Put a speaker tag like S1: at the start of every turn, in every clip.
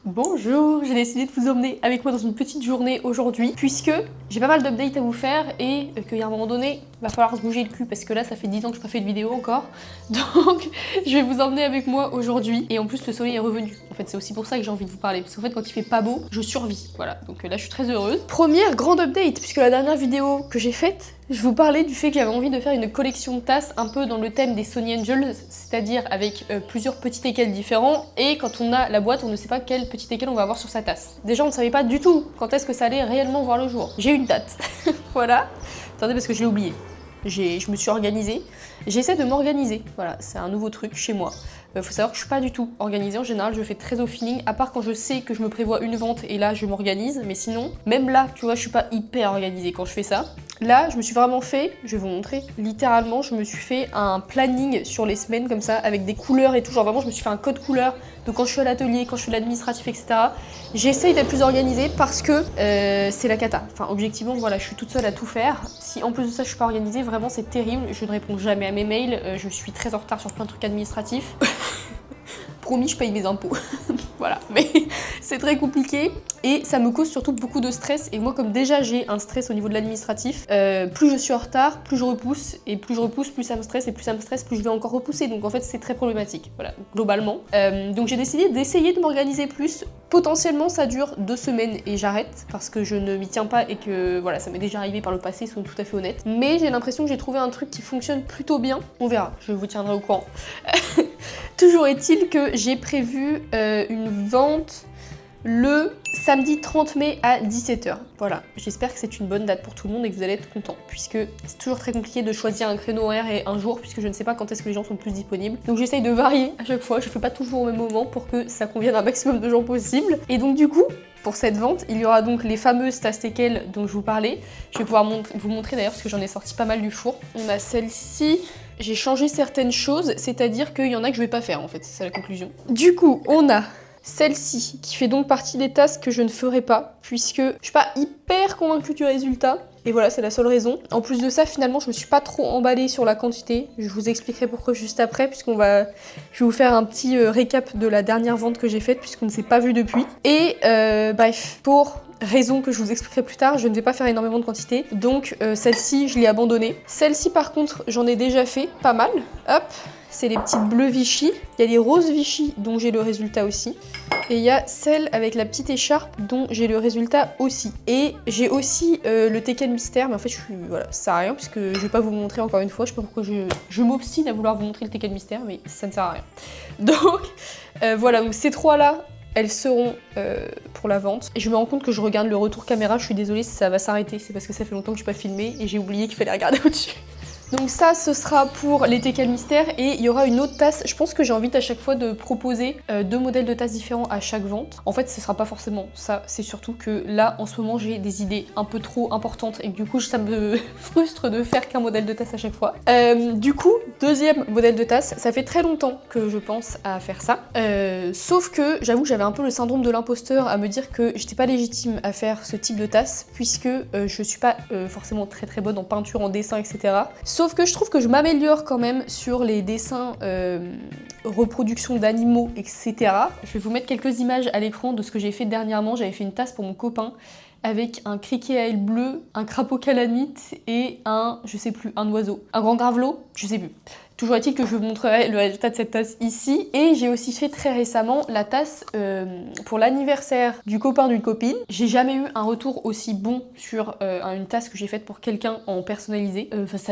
S1: Bonjour, j'ai décidé de vous emmener avec moi dans une petite journée aujourd'hui puisque j'ai pas mal d'updates à vous faire et qu'il y a un moment donné, il va falloir se bouger le cul parce que là ça fait 10 ans que je n'ai pas fait de vidéo encore. Donc je vais vous emmener avec moi aujourd'hui et en plus le soleil est revenu. En fait c'est aussi pour ça que j'ai envie de vous parler parce qu'en fait quand il fait pas beau, je survis. Voilà, donc là je suis très heureuse. Première grande update puisque la dernière vidéo que j'ai faite, je vous parlais du fait que j'avais envie de faire une collection de tasses un peu dans le thème des Sony Angels, c'est-à-dire avec plusieurs petits teckels différents et quand on a la boîte on ne sait pas quel petit teckel on va avoir sur sa tasse. Déjà on ne savait pas du tout quand est-ce que ça allait réellement voir le jour. J'ai une date, voilà. Attendez parce que je l'ai oublié. Je me suis organisée. J'essaie de m'organiser, voilà, c'est un nouveau truc chez moi. Faut savoir que je suis pas du tout organisée, en général je fais très au feeling, à part quand je sais que je me prévois une vente et là je m'organise, mais sinon, même là, tu vois, je suis pas hyper organisée quand je fais ça. Là, je me suis vraiment fait, je vais vous montrer, littéralement, je me suis fait un planning sur les semaines comme ça, avec des couleurs et tout, genre vraiment je me suis fait un code couleur de quand je suis à l'atelier, quand je fais l'administratif, etc. J'essaye d'être plus organisée parce que c'est la cata. Enfin, objectivement, voilà, je suis toute seule à tout faire. Si en plus de ça, je suis pas organisée, vraiment c'est terrible. Je ne réponds jamais à mes mails, je suis très en retard sur plein de trucs administratifs. Promis, je paye mes impôts. Voilà, mais c'est très compliqué et ça me cause surtout beaucoup de stress. Et moi, comme déjà j'ai un stress au niveau de l'administratif, plus je suis en retard, plus je repousse, et plus je repousse, plus ça me stresse, et plus ça me stresse, plus je vais encore repousser. Donc en fait, c'est très problématique, voilà, globalement. Donc j'ai décidé d'essayer de m'organiser plus. Potentiellement, ça dure 2 semaines et j'arrête parce que je ne m'y tiens pas et que voilà, ça m'est déjà arrivé par le passé, soyons tout à fait honnêtes. Mais j'ai l'impression que j'ai trouvé un truc qui fonctionne plutôt bien. On verra, je vous tiendrai au courant. Toujours est-il que j'ai prévu une vente le samedi 30 mai à 17h. Voilà, j'espère que c'est une bonne date pour tout le monde et que vous allez être contents, puisque c'est toujours très compliqué de choisir un créneau horaire et un jour, puisque je ne sais pas quand est-ce que les gens sont le plus disponibles. Donc j'essaye de varier à chaque fois, je fais pas toujours au même moment pour que ça convienne à un maximum de gens possible. Et donc du coup, pour cette vente, il y aura donc les fameuses tasses teckels dont je vous parlais. Je vais pouvoir vous montrer d'ailleurs, parce que j'en ai sorti pas mal du four. On a celle-ci. J'ai changé certaines choses, c'est-à-dire qu'il y en a que je vais pas faire en fait, c'est ça la conclusion. Du coup, on a celle-ci, qui fait donc partie des tasses que je ne ferai pas, puisque je suis pas hyper convaincue du résultat. Et voilà, c'est la seule raison. En plus de ça, finalement, je me suis pas trop emballée sur la quantité. Je vous expliquerai pourquoi juste après, je vais vous faire un petit récap de la dernière vente que j'ai faite, puisqu'on ne s'est pas vu depuis. Et bref, pour raison que je vous expliquerai plus tard, je ne vais pas faire énormément de quantité. Donc celle-ci, je l'ai abandonnée. Celle-ci, par contre, j'en ai déjà fait pas mal. Hop, c'est les petites bleues Vichy. Il y a les roses Vichy, dont j'ai le résultat aussi. Et il y a celle avec la petite écharpe dont j'ai le résultat aussi. Et j'ai aussi le teckel mystère, mais en fait voilà, ça sert à rien puisque je vais pas vous le montrer encore une fois. Je sais pas pourquoi je m'obstine à vouloir vous montrer le teckel mystère, mais ça ne sert à rien. Donc voilà, donc ces trois-là, elles seront pour la vente. Et je me rends compte que je regarde le retour caméra, je suis désolée si ça va s'arrêter, c'est parce que ça fait longtemps que je n'ai pas filmé et j'ai oublié qu'il fallait regarder au-dessus. Donc ça, ce sera pour les teckels mystères et il y aura une autre tasse. Je pense que j'ai envie à chaque fois de proposer 2 modèles de tasses différents à chaque vente. En fait, ce sera pas forcément ça. C'est surtout que là, en ce moment, j'ai des idées un peu trop importantes et que du coup, ça me frustre de faire qu'un modèle de tasse à chaque fois. Du coup, deuxième modèle de tasse. Ça fait très longtemps que je pense à faire ça. Sauf que j'avoue que j'avais un peu le syndrome de l'imposteur à me dire que j'étais pas légitime à faire ce type de tasse puisque je suis pas forcément très bonne en peinture, en dessin, etc. Sauf que je trouve que je m'améliore quand même sur les dessins, reproduction d'animaux, etc. Je vais vous mettre quelques images à l'écran de ce que j'ai fait dernièrement. J'avais fait une tasse pour mon copain avec un criquet à ailes bleues, un crapaud calamite et un, je sais plus, un oiseau. Un grand gravelot, je sais plus. Toujours est-il que je vous montrerai le résultat de cette tasse ici. Et j'ai aussi fait très récemment la tasse pour l'anniversaire du copain d'une copine. J'ai jamais eu un retour aussi bon sur une tasse que j'ai faite pour quelqu'un en personnalisé.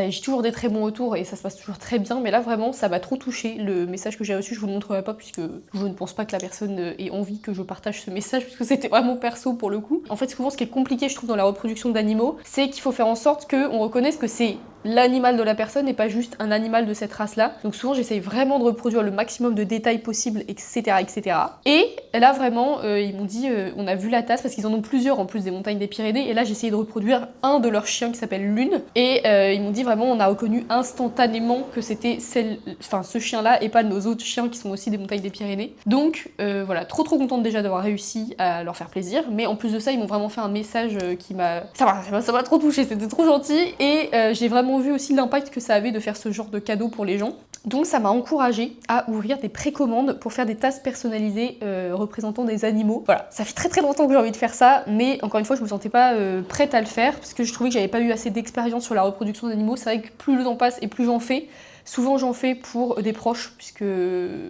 S1: J'ai toujours des très bons retours et ça se passe toujours très bien. Mais là vraiment, ça m'a trop touché le message que j'ai reçu. Je vous le montrerai pas puisque je ne pense pas que la personne ait envie que je partage ce message puisque c'était vraiment perso pour le coup. En fait, souvent ce qui est compliqué je trouve dans la reproduction d'animaux, c'est qu'il faut faire en sorte qu'on reconnaisse que c'est l'animal de la personne et pas juste un animal de cette race-là. Donc souvent j'essaye vraiment de reproduire le maximum de détails possibles, etc. etc. Et là vraiment, ils m'ont dit, on a vu la tasse parce qu'ils en ont plusieurs en plus des montagnes des Pyrénées. Et là j'ai essayé de reproduire un de leurs chiens qui s'appelle Lune. Et ils m'ont dit vraiment, on a reconnu instantanément que c'était ce chien-là et pas nos autres chiens qui sont aussi des montagnes des Pyrénées. Donc voilà, trop contente déjà d'avoir réussi à leur faire plaisir. Mais en plus de ça, ils m'ont vraiment fait un message qui m'a... Ça m'a trop touchée, c'était trop gentil. Et j'ai vraiment vu aussi l'impact que ça avait de faire ce genre de cadeau pour les gens. Donc ça m'a encouragée à ouvrir des précommandes pour faire des tasses personnalisées représentant des animaux. Voilà, ça fait très longtemps que j'ai envie de faire ça, mais encore une fois je me sentais pas prête à le faire parce que je trouvais que j'avais pas eu assez d'expérience sur la reproduction d'animaux. C'est vrai que plus le temps passe et plus j'en fais, souvent j'en fais pour des proches, puisque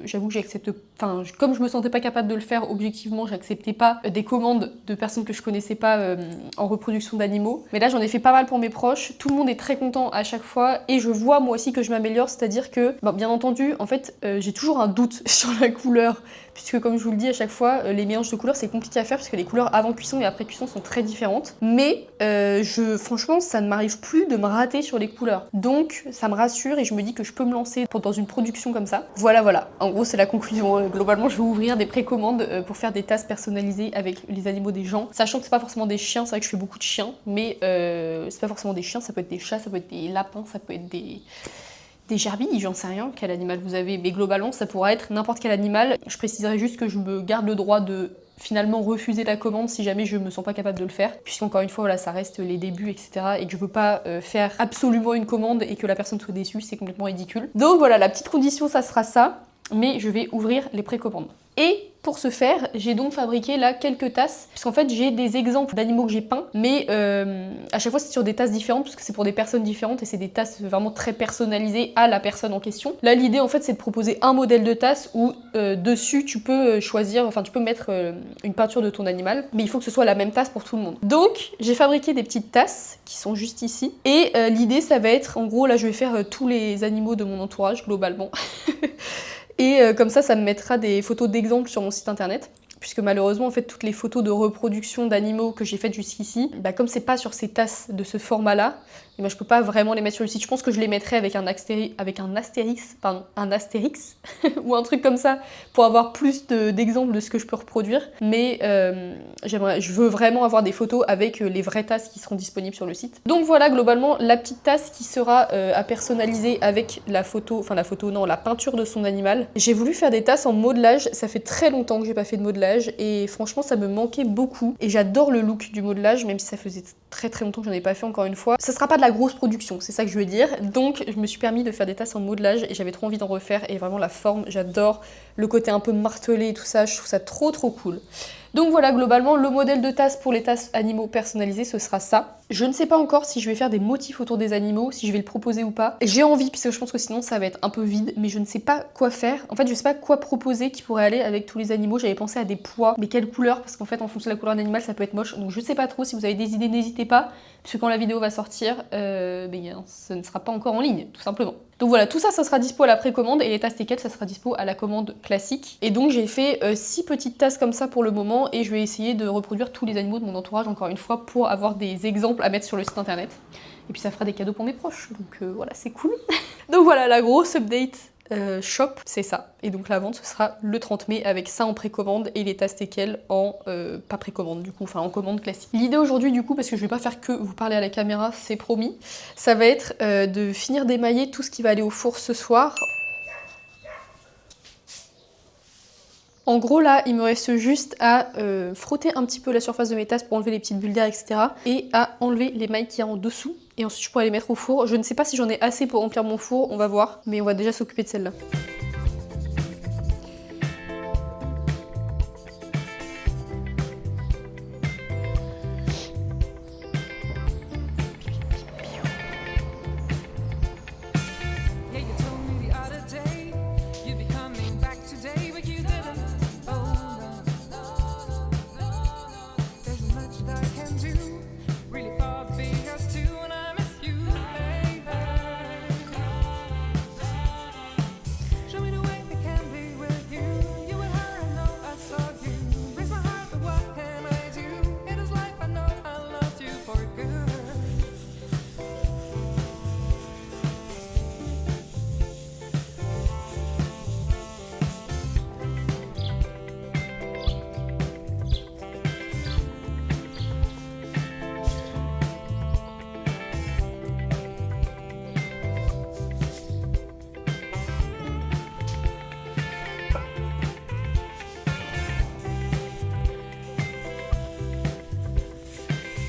S1: j'avoue que j'accepte, enfin comme je me sentais pas capable de le faire objectivement, j'acceptais pas des commandes de personnes que je connaissais pas en reproduction d'animaux. Mais là j'en ai fait pas mal pour mes proches, tout le monde est très content à chaque fois et je vois moi aussi que je m'améliore, c'est-à-dire que, bon, bien entendu, en fait j'ai toujours un doute sur la couleur, puisque comme je vous le dis à chaque fois, les mélanges de couleurs c'est compliqué à faire parce que les couleurs avant cuisson et après cuisson sont très différentes. Mais franchement ça ne m'arrive plus de me rater sur les couleurs. Donc ça me rassure et je me dis que je peux me lancer dans une production comme ça. Voilà. En gros c'est la conclusion. Globalement je vais ouvrir des précommandes pour faire des tasses personnalisées avec les animaux des gens. Sachant que c'est pas forcément des chiens, c'est vrai que je fais beaucoup de chiens, mais c'est pas forcément des chiens, ça peut être des chats, ça peut être des lapins, ça peut être des gerbilles, j'en sais rien quel animal vous avez, mais globalement ça pourra être n'importe quel animal. Je préciserai juste que je me garde le droit de finalement refuser la commande si jamais je me sens pas capable de le faire, puisqu'encore une fois voilà ça reste les débuts etc, et que je veux pas faire absolument une commande et que la personne soit déçue, c'est complètement ridicule. Donc voilà, la petite condition ça sera ça, mais je vais ouvrir les précommandes. Et pour ce faire, j'ai donc fabriqué là quelques tasses, puisqu'en fait j'ai des exemples d'animaux que j'ai peints, mais à chaque fois c'est sur des tasses différentes, parce que c'est pour des personnes différentes et c'est des tasses vraiment très personnalisées à la personne en question. Là l'idée en fait c'est de proposer un modèle de tasse où dessus tu peux choisir, enfin tu peux mettre une peinture de ton animal, mais il faut que ce soit la même tasse pour tout le monde. Donc j'ai fabriqué des petites tasses qui sont juste ici, et l'idée ça va être, en gros là je vais faire tous les animaux de mon entourage globalement. Et comme ça me mettra des photos d'exemples sur mon site internet. Puisque malheureusement, en fait, toutes les photos de reproduction d'animaux que j'ai faites jusqu'ici, bah, comme c'est pas sur ces tasses de ce format-là, eh ben, je peux pas vraiment les mettre sur le site. Je pense que je les mettrai avec un astérix, ou un truc comme ça, pour avoir plus d'exemples de ce que je peux reproduire. Mais je veux vraiment avoir des photos avec les vraies tasses qui seront disponibles sur le site. Donc voilà, globalement, la petite tasse qui sera à personnaliser avec la peinture de son animal. J'ai voulu faire des tasses en modelage, ça fait très longtemps que j'ai pas fait de modelage, et franchement ça me manquait beaucoup, et j'adore le look du modelage, même si ça faisait très longtemps que j'en ai pas fait encore une fois. Ça sera pas de la grosse production, c'est ça que je veux dire, donc je me suis permis de faire des tasses en modelage et j'avais trop envie d'en refaire, et vraiment la forme, j'adore le côté un peu martelé et tout ça, je trouve ça trop cool. Donc voilà, globalement, le modèle de tasse pour les tasses animaux personnalisées, ce sera ça. Je ne sais pas encore si je vais faire des motifs autour des animaux, si je vais le proposer ou pas. J'ai envie, puisque je pense que sinon ça va être un peu vide, mais je ne sais pas quoi faire. En fait, je sais pas quoi proposer qui pourrait aller avec tous les animaux. J'avais pensé à des pois, mais quelle couleur? Parce qu'en fait, en fonction de la couleur d'un animal, ça peut être moche. Donc je sais pas trop, si vous avez des idées, n'hésitez pas, puisque quand la vidéo va sortir, ce ne sera pas encore en ligne, tout simplement. Donc voilà, tout ça, ça sera dispo à la précommande, et les tasses Tekel, ça sera dispo à la commande classique. Et donc j'ai fait 6 petites tasses comme ça pour le moment, et je vais essayer de reproduire tous les animaux de mon entourage encore une fois pour avoir des exemples à mettre sur le site internet. Et puis ça fera des cadeaux pour mes proches, donc voilà, c'est cool. Donc voilà, la grosse update shop, c'est ça. Et donc la vente, ce sera le 30 mai avec ça en précommande et les tasses Tekel en pas précommande du coup, enfin en commande classique. L'idée aujourd'hui du coup, parce que je vais pas faire que vous parler à la caméra, c'est promis, ça va être de finir d'émailler tout ce qui va aller au four ce soir. En gros là, il me reste juste à frotter un petit peu la surface de mes tasses pour enlever les petites bulles d'air, etc. Et à enlever les mailles qu'il y a en dessous. Et ensuite je pourrais les mettre au four. Je ne sais pas si j'en ai assez pour remplir mon four, on va voir. Mais on va déjà s'occuper de celle-là.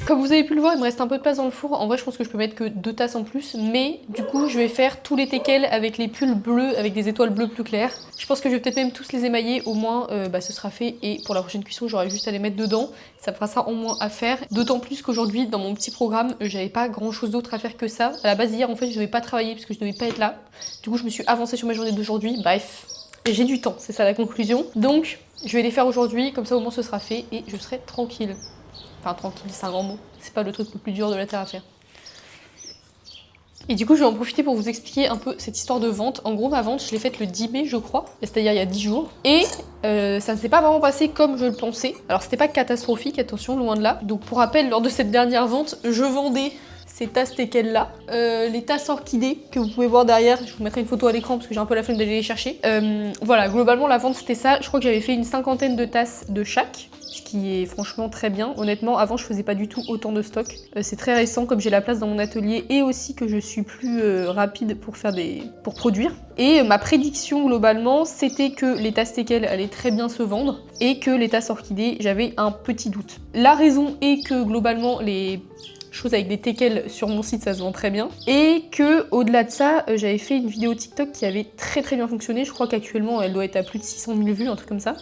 S1: Comme vous avez pu le voir, il me reste un peu de place dans le four. En vrai, je pense que je peux mettre que 2 tasses en plus. Mais du coup, je vais faire tous les teckels avec les pulls bleus, avec des étoiles bleues plus claires. Je pense que je vais peut-être même tous les émailler. Au moins, ce sera fait. Et pour la prochaine cuisson, j'aurai juste à les mettre dedans. Ça me fera ça en moins à faire. D'autant plus qu'aujourd'hui, dans mon petit programme, j'avais pas grand chose d'autre à faire que ça. À la base, hier, en fait, je devais pas travailler parce que je devais pas être là. Du coup, je me suis avancée sur ma journée d'aujourd'hui. Bref, j'ai du temps, c'est ça la conclusion. Donc, je vais les faire aujourd'hui. Comme ça, au moins, ce sera fait et je serai tranquille. Enfin, tranquille, c'est un grand mot. C'est pas le truc le plus dur de la terre à faire. Et du coup, je vais en profiter pour vous expliquer un peu cette histoire de vente. En gros, ma vente, je l'ai faite le 10 mai, je crois. C'est-à-dire il y a 10 jours. Et ça ne s'est pas vraiment passé comme je le pensais. Alors, c'était pas catastrophique, attention, loin de là. Donc, pour rappel, lors de cette dernière vente, je vendais ces tasses teckels là, les tasses orchidées que vous pouvez voir derrière, je vous mettrai une photo à l'écran parce que j'ai un peu la flemme d'aller les chercher. Voilà, globalement la vente c'était ça, je crois que j'avais fait une 50aine de tasses de chaque, ce qui est franchement très bien. Honnêtement, avant je faisais pas du tout autant de stock. C'est très récent comme j'ai la place dans mon atelier et aussi que je suis plus rapide pour produire. Et ma prédiction globalement, c'était que les tasses teckels allaient très bien se vendre et que les tasses orchidées, j'avais un petit doute. La raison est que globalement les choses avec des teckels sur mon site ça se vend très bien et que au-delà de ça j'avais fait une vidéo TikTok qui avait très bien fonctionné, je crois qu'actuellement elle doit être à plus de 600 000 vues, un truc comme ça,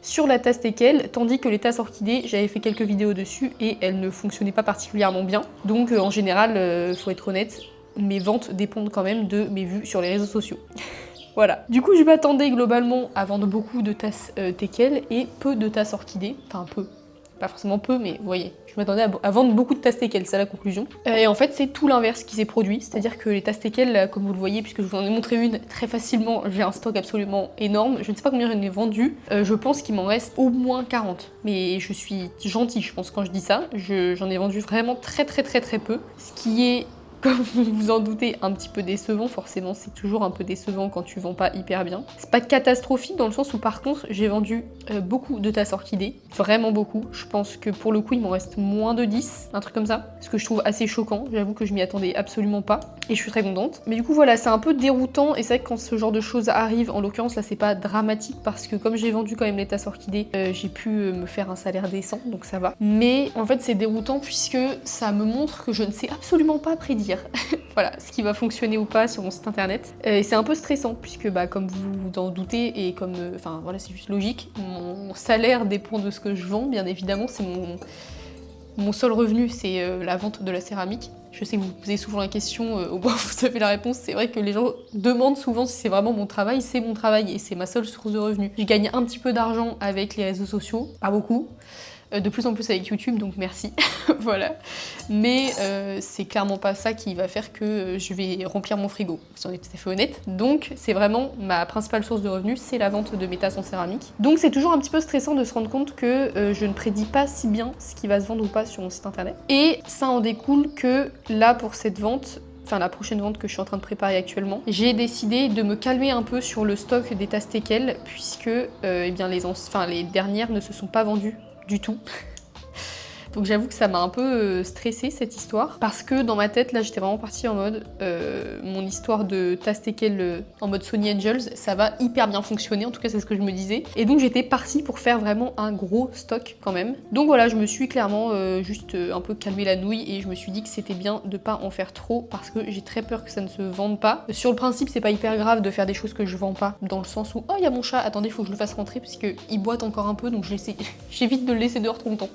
S1: sur la tasse teckel, tandis que les tasses orchidées j'avais fait quelques vidéos dessus et elles ne fonctionnaient pas particulièrement bien. Donc en général, faut être honnête, mes ventes dépendent quand même de mes vues sur les réseaux sociaux. Voilà. Du coup je m'attendais globalement à vendre beaucoup de tasses teckel et peu de tasses orchidées, enfin peu. Pas forcément peu, mais vous voyez, je m'attendais à vendre beaucoup de tasses teckels, c'est la conclusion. Et en fait, c'est tout l'inverse qui s'est produit, c'est-à-dire que les tasses teckels, comme vous le voyez, puisque je vous en ai montré une très facilement, j'ai un stock absolument énorme. Je ne sais pas combien j'en ai vendu, je pense qu'il m'en reste au moins 40. Mais je suis gentille, je pense, quand je dis ça. J'en ai vendu vraiment très peu, ce qui est, comme vous vous en doutez, un petit peu décevant. Forcément, c'est toujours un peu décevant quand tu vends pas hyper bien. C'est pas catastrophique dans le sens où par contre, j'ai vendu beaucoup de tasses orchidées, vraiment beaucoup. Je pense que pour le coup, il m'en reste moins de 10, un truc comme ça, ce que je trouve assez choquant. J'avoue que je m'y attendais absolument pas et je suis très contente. Mais du coup, voilà, c'est un peu déroutant et c'est vrai que quand ce genre de choses arrive, en l'occurrence là, c'est pas dramatique parce que comme j'ai vendu quand même les tasses orchidées, j'ai pu me faire un salaire décent, donc ça va. Mais en fait, c'est déroutant puisque ça me montre que je ne sais absolument pas prédire. Voilà, ce qui va fonctionner ou pas sur mon site internet. Et c'est un peu stressant puisque comme vous vous en doutez et comme, enfin voilà, c'est juste logique, mon salaire dépend de ce que je vends, bien évidemment, c'est mon seul revenu, c'est la vente de la céramique. Je sais que vous posez souvent la question, au moins vous avez la réponse, c'est vrai que les gens demandent souvent si c'est vraiment mon travail, c'est mon travail et c'est ma seule source de revenus. Je gagne un petit peu d'argent avec les réseaux sociaux, pas beaucoup. De plus en plus avec YouTube, donc merci. Voilà. Mais c'est clairement pas ça qui va faire que je vais remplir mon frigo, si on est tout à fait honnête. Donc c'est vraiment ma principale source de revenus, c'est la vente de mes tasses en céramique. Donc c'est toujours un petit peu stressant de se rendre compte que je ne prédis pas si bien ce qui va se vendre ou pas sur mon site internet. Et ça en découle que là pour cette vente, enfin la prochaine vente que je suis en train de préparer actuellement, j'ai décidé de me calmer un peu sur le stock des tasses teckels puisque eh bien les dernières ne se sont pas vendues du tout. Donc j'avoue que ça m'a un peu stressée cette histoire parce que dans ma tête là j'étais vraiment partie en mode mon histoire de tasse teckel en mode Sony Angels, ça va hyper bien fonctionner, en tout cas c'est ce que je me disais, et donc j'étais partie pour faire vraiment un gros stock quand même. Donc voilà, je me suis clairement juste un peu calmé la nouille et je me suis dit que c'était bien de pas en faire trop parce que j'ai très peur que ça ne se vende pas. Sur le principe c'est pas hyper grave de faire des choses que je vends pas, dans le sens où oh il y a mon chat, attendez faut que je le fasse rentrer parce qu'il boite encore un peu, donc j'évite de le laisser dehors trop longtemps.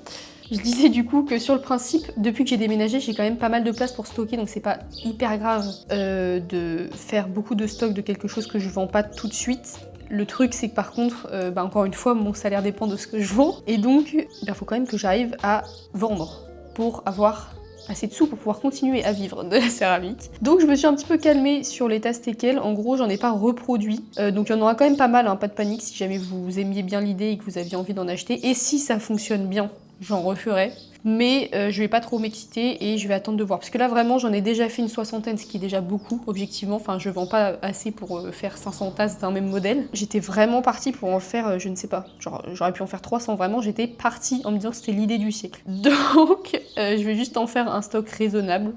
S1: Je disais du coup que sur le principe, depuis que j'ai déménagé, j'ai quand même pas mal de place pour stocker, donc c'est pas hyper grave de faire beaucoup de stock de quelque chose que je vends pas tout de suite. Le truc c'est que par contre, encore une fois, mon salaire dépend de ce que je vends, et donc il faut quand même que j'arrive à vendre pour avoir assez de sous pour pouvoir continuer à vivre de la céramique. Donc je me suis un petit peu calmée sur les tasses teckels, en gros j'en ai pas reproduit, donc il y en aura quand même pas mal, hein, pas de panique si jamais vous aimiez bien l'idée et que vous aviez envie d'en acheter, et si ça fonctionne bien, j'en referai. Mais je vais pas trop m'exciter et je vais attendre de voir. Parce que là vraiment j'en ai déjà fait une 60aine, ce qui est déjà beaucoup objectivement. Enfin je vends pas assez pour faire 500 tasses d'un même modèle. J'étais vraiment partie pour en faire, je ne sais pas, genre j'aurais pu en faire 300 vraiment. J'étais partie en me disant que c'était l'idée du siècle. Donc je vais juste en faire un stock raisonnable.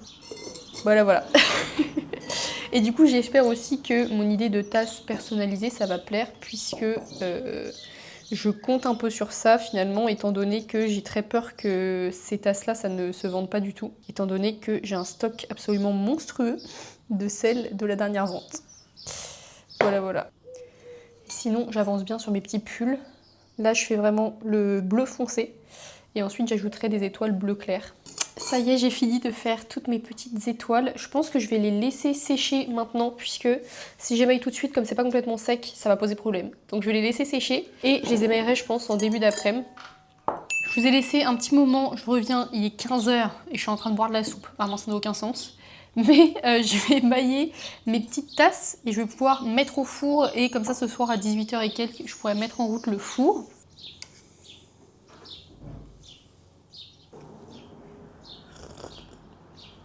S1: Voilà. Et du coup j'espère aussi que mon idée de tasse personnalisée ça va plaire puisque Je compte un peu sur ça finalement, étant donné que j'ai très peur que ces tasses-là, ça ne se vende pas du tout. Étant donné que j'ai un stock absolument monstrueux de celles de la dernière vente. Voilà, voilà. Sinon, j'avance bien sur mes petits pulls. Là, je fais vraiment le bleu foncé. Et ensuite, j'ajouterai des étoiles bleu clair. Ça y est, j'ai fini de faire toutes mes petites étoiles. Je pense que je vais les laisser sécher maintenant, puisque si j'émaille tout de suite, comme c'est pas complètement sec, ça va poser problème. Donc je vais les laisser sécher et je les émaillerai, je pense, en début d'après-midi. Je vous ai laissé un petit moment, je reviens, il est 15 h et je suis en train de boire de la soupe. Vraiment, ça n'a aucun sens. Mais je vais émailler mes petites tasses et je vais pouvoir mettre au four. Et comme ça, ce soir à 18 h et quelques, je pourrai mettre en route le four.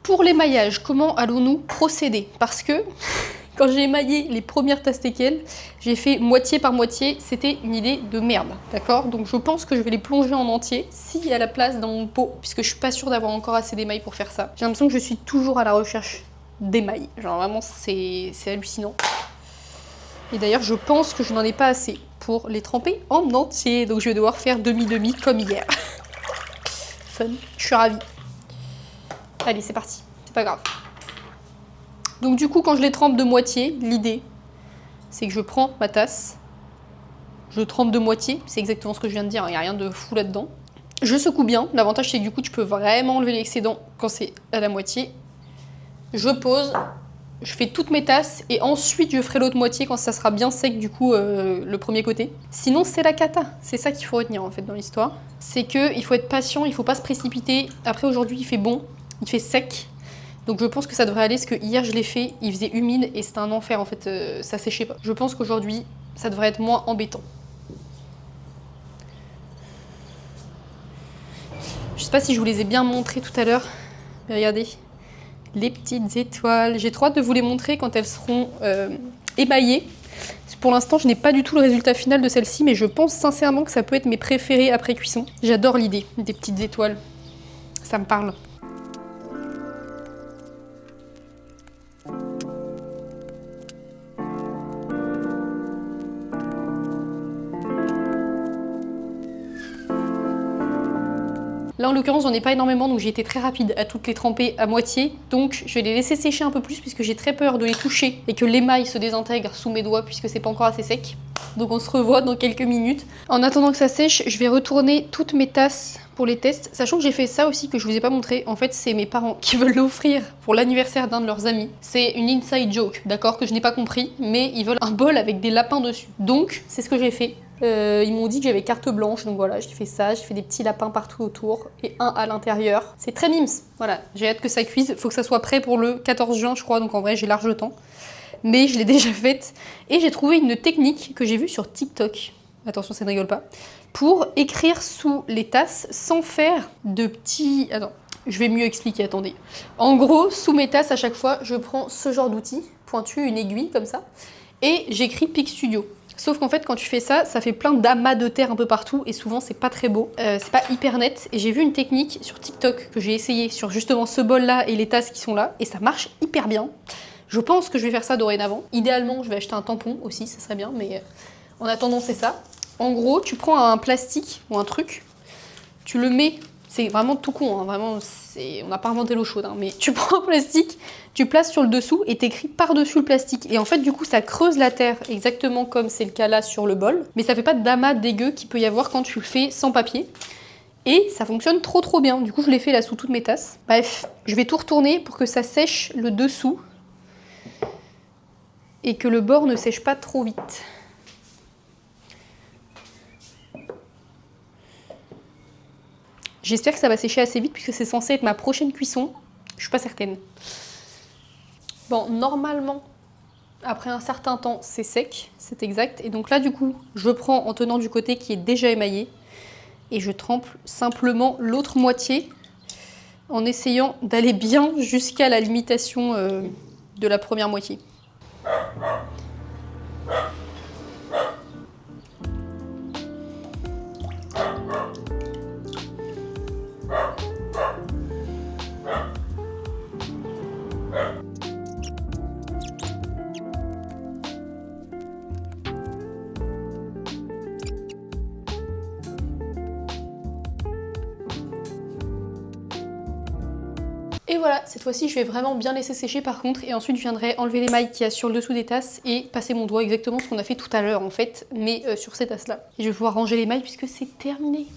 S1: Pour l'émaillage, comment allons-nous procéder? Parce que quand j'ai émaillé les premières tasses teckels, j'ai fait moitié par moitié, c'était une idée de merde, d'accord? Donc je pense que je vais les plonger en entier, s'il y a la place dans mon pot, puisque je suis pas sûre d'avoir encore assez d'émail pour faire ça. J'ai l'impression que je suis toujours à la recherche d'émail, genre vraiment c'est hallucinant. Et d'ailleurs je pense que je n'en ai pas assez pour les tremper en entier, donc je vais devoir faire demi-demi comme hier. Fun, je suis ravie. Allez, c'est parti, c'est pas grave. Donc du coup, quand je les trempe de moitié, l'idée, c'est que je prends ma tasse, je trempe de moitié, c'est exactement ce que je viens de dire, il n'y a rien de fou là-dedans. Je secoue bien, l'avantage c'est que du coup, tu peux vraiment enlever l'excédent quand c'est à la moitié. Je pose, je fais toutes mes tasses et ensuite je ferai l'autre moitié quand ça sera bien sec du coup le premier côté. Sinon c'est la cata, c'est ça qu'il faut retenir en fait dans l'histoire. C'est qu'il faut être patient, il ne faut pas se précipiter. Après aujourd'hui il fait bon, il fait sec. Donc je pense que ça devrait aller, parce que hier je l'ai fait, il faisait humide et c'était un enfer en fait, ça séchait pas. Je pense qu'aujourd'hui ça devrait être moins embêtant. Je sais pas si je vous les ai bien montrées tout à l'heure, mais regardez, les petites étoiles. J'ai trop hâte de vous les montrer quand elles seront émaillées. Pour l'instant je n'ai pas du tout le résultat final de celle-ci, mais je pense sincèrement que ça peut être mes préférées après cuisson. J'adore l'idée des petites étoiles, ça me parle. Là en l'occurrence j'en ai pas énormément, donc j'ai été très rapide à toutes les tremper à moitié, donc je vais les laisser sécher un peu plus puisque j'ai très peur de les toucher et que l'émail se désintègre sous mes doigts puisque c'est pas encore assez sec. Donc on se revoit dans quelques minutes. En attendant que ça sèche, je vais retourner toutes mes tasses pour les tests, sachant que j'ai fait ça aussi que je vous ai pas montré. En fait c'est mes parents qui veulent l'offrir pour l'anniversaire d'un de leurs amis. C'est une inside joke, d'accord, que je n'ai pas compris, mais ils veulent un bol avec des lapins dessus. Donc c'est ce que j'ai fait. Ils m'ont dit que j'avais carte blanche, donc voilà, j'ai fait ça, j'ai fait des petits lapins partout autour et un à l'intérieur. C'est très mimes, voilà, j'ai hâte que ça cuise, faut que ça soit prêt pour le 14 juin je crois, donc en vrai j'ai large temps. Mais je l'ai déjà faite et j'ai trouvé une technique que j'ai vue sur TikTok, attention ça ne rigole pas, pour écrire sous les tasses sans faire de petits... Attends, je vais mieux expliquer, attendez. En gros, sous mes tasses à chaque fois, je prends ce genre d'outil pointu, une aiguille comme ça, et j'écris Pic Studio. Sauf qu'en fait, quand tu fais ça, ça fait plein d'amas de terre un peu partout et souvent c'est pas très beau. C'est pas hyper net. Et j'ai vu une technique sur TikTok que j'ai essayé sur justement ce bol-là et les tasses qui sont là et ça marche hyper bien. Je pense que je vais faire ça dorénavant. Idéalement, je vais acheter un tampon aussi, ça serait bien, mais en attendant, c'est ça. En gros, tu prends un plastique ou un truc, tu le mets, c'est vraiment tout con, hein, vraiment, on n'a pas inventé l'eau chaude, hein, mais tu prends un plastique, tu places sur le dessous et t'écris par-dessus le plastique. Et en fait, du coup, ça creuse la terre, exactement comme c'est le cas là sur le bol, mais ça fait pas d'amas dégueu qu'il peut y avoir quand tu le fais sans papier. Et ça fonctionne trop bien. Du coup, je l'ai fait là sous toutes mes tasses. Bref, je vais tout retourner pour que ça sèche le dessous et que le bord ne sèche pas trop vite. J'espère que ça va sécher assez vite puisque c'est censé être ma prochaine cuisson. Je suis pas certaine. Bon, normalement, après un certain temps, c'est sec, c'est exact. Et donc là, du coup, je prends en tenant du côté qui est déjà émaillé et je trempe simplement l'autre moitié en essayant d'aller bien jusqu'à la limitation de la première moitié. Et voilà, cette fois-ci je vais vraiment bien laisser sécher par contre, et ensuite je viendrai enlever les mailles qu'il y a sur le dessous des tasses et passer mon doigt, exactement ce qu'on a fait tout à l'heure en fait, mais sur ces tasses là. Et je vais pouvoir ranger les mailles puisque c'est terminé.